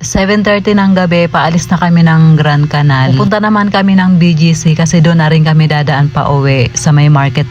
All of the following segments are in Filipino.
7:30 ng gabi, paalis na kami ng Grand Canal. Pupunta naman kami ng BGC kasi doon na rin kami dadaan pa uwi sa may market.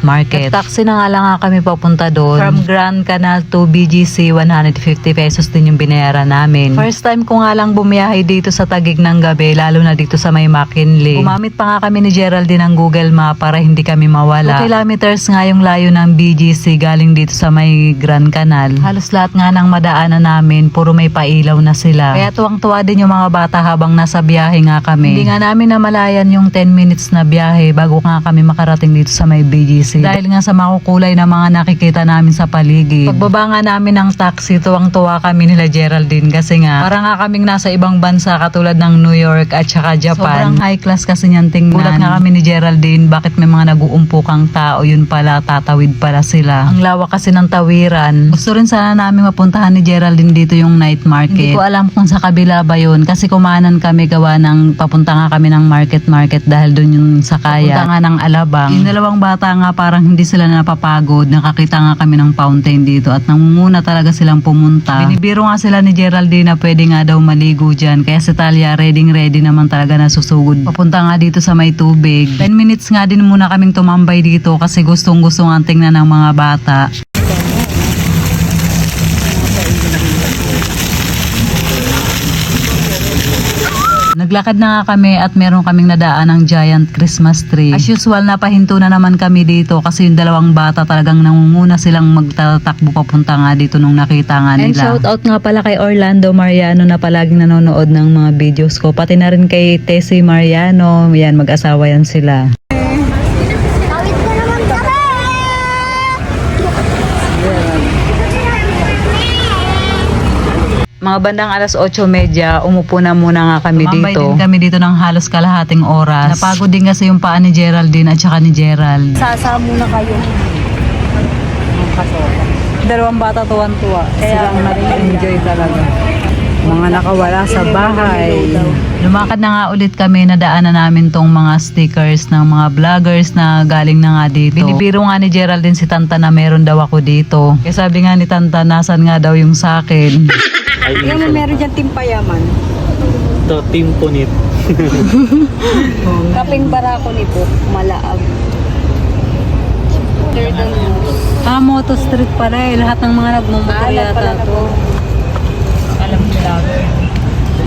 Taxi na nga lang kami papunta doon. From Grand Canal to BGC, 150 pesos din yung binayaran namin. First time ko nga lang bumiyahe dito sa Taguig ng gabi, lalo na dito sa may McKinley. Gumamit pa nga kami ni Geraldine ng Google Map para hindi kami mawala. 2 kilometers nga yung layo ng BGC galing dito sa may Grand Canal. Halos lahat nga ng madaanan namin, puro may pailaw na sila. Kaya tuwang-tuwa din yung mga bata habang nasa biyahe nga kami. Hindi nga namin namalayan yung 10 minutes na biyahe bago nga kami makarating dito sa may BGC. Dahil nga sa makukulay na mga nakikita namin sa paligid. Pagbaba nga namin ng taxi, tuwang-tuwa kami nila Geraldine kasi nga parang nga kaming nasa ibang bansa katulad ng New York at saka Japan. Sobrang high class kasi niyan tingnan. Gulat nga kami ni Geraldine bakit may mga nag-uumpukang tao, yun pala tatawid pala sila. Ang lawak kasi ng tawiran. Gusto rin sana namin mapuntahan ni Geraldine dito yung night market. Hindi ko alam kung sa kabila ba yun kasi kumanan kami gawa ng papunta nga kami ng market dahil dun yung sakaya. Papunta nga ng Alabang. Yung dalawang bata nga parang hindi sila napapagod. Nakakita nga kami ng fountain dito at nangunguna talaga silang pumunta. Binibiro nga sila ni Geraldine na pwede nga daw maligo dyan. Kaya si Talia ready naman talaga na susugod. Papunta nga dito sa may tubig. 10 minutes nga din muna kaming tumambay dito kasi gustong-gusto nga tingnan ng mga bata. Naglakad na nga kami at meron kaming nadaan ng giant Christmas tree. As usual, napahinto na naman kami dito kasi yung dalawang bata talagang nangunguna silang magtatakbo papunta nga dito nung nakita nga nila. And shout out nga pala kay Orlando Mariano na palaging nanonood ng mga videos ko. Pati na rin kay Tessie Mariano. Yan, mag-asawa yan sila. Mga bandang alas 8:30, umupo na muna nga kami dito. Tumambay din kami dito ng halos kalahating oras. Napagod din kasi yung paa ni Geraldine at saka ni Gerald. Sasa muna kayo. Dalawang bata tuwan-tuwa. Silang nag-enjoy talaga. Mga nakawala sa bahay. Lumakad na nga ulit kami, nadaanan namin tong mga stickers ng mga vloggers na galing na nga dito. Binibiro nga ni Geraldine si Tanta na meron daw ako dito. Kaya sabi nga ni Tanta, nasan nga daw yung sakin. Yan, meron dyan timpayaman. Ito, team punit. Kaping barako nito, malaag. Moto Street pala eh. Lahat ng mga nagmumotor yata to. Alam nila.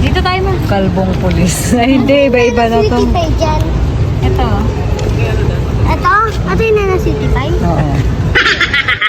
Dito tayo ma. Kalbong pulis. Ay hindi, iba-iba na to. City Pie dyan. Ito. Ito? Ito yung na City Pie? Oo.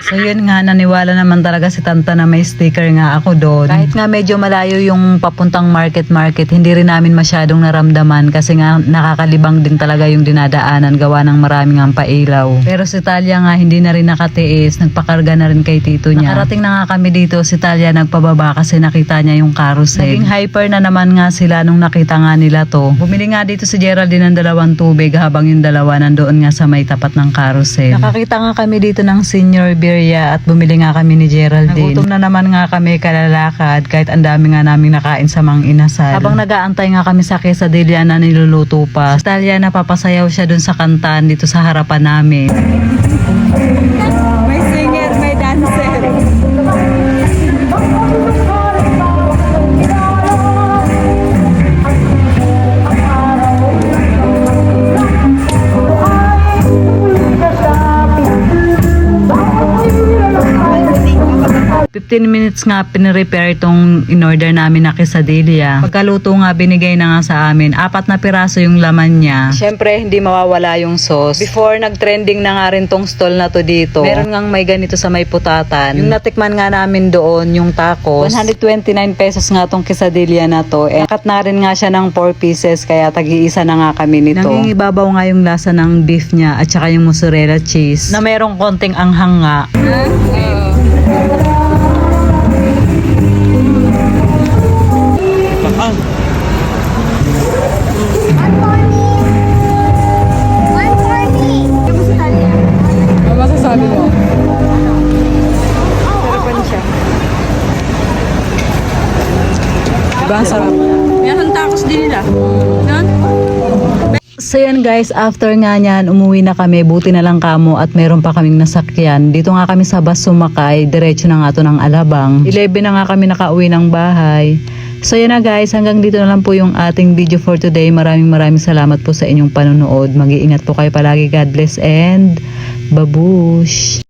So yun nga, naniwala naman talaga si Tanta na may sticker nga ako doon. Kahit nga medyo malayo yung papuntang market, hindi rin namin masyadong naramdaman kasi nga nakakalibang din talaga yung dinadaanan gawa ng maraming ang pailaw. Pero si Talia nga hindi na rin nakatiis, nagpakarga na rin kay tito niya. Nakarating na nga kami dito, si Talia nagpababa kasi nakita niya yung carousel. Naging hyper na naman nga sila nung nakita nga nila to. Bumili nga dito si Geraldine ng 2 tubig habang yung dalawa nandoon nga sa may tapat ng carousel. Nakakita nga kami dito ng senior beer at bumili nga kami ni Geraldine. Nagutom na naman nga kami kalalakad kahit ang dami nga namin nakain sa Mang Inasal. Habang nag-aantay nga kami sa quesadilla na niluluto pa, si Talia napapasayaw siya dun sa kantaan dito sa harapan namin. May singer, may dancer. 15 minutes nga pinrepair itong in-order namin na quesadilla. Pagkaluto nga binigay na nga sa amin. 4 na piraso yung laman niya. Siyempre hindi mawawala yung sauce. Before nag-trending na nga rin tong stall na to dito. Meron ngang may ganito sa may putatan. Yung natikman nga namin doon, yung tacos. 129 pesos nga tong quesadilla na to. Nakat na rin nga siya ng 4 pieces kaya tag-iisa na nga kami nito. Nangingibabaw nga yung lasa ng beef niya at saka yung mozzarella cheese na merong konting anghang nga. Ano masasabi mo? Sarapan siya. Diba ang sarap? Meron tacos din nila. Yan. So yan guys, after nga niyan, umuwi na kami, buti na lang kamo at meron pa kaming nasakyan. Dito nga kami sa bus sumakay, diretso na nga to ng Alabang. 11 na nga kami nakauwi ng bahay. So yun na guys, hanggang dito na lang po yung ating video for today. Maraming salamat po sa inyong panonood. Mag-iingat po kayo palagi. God bless and babush!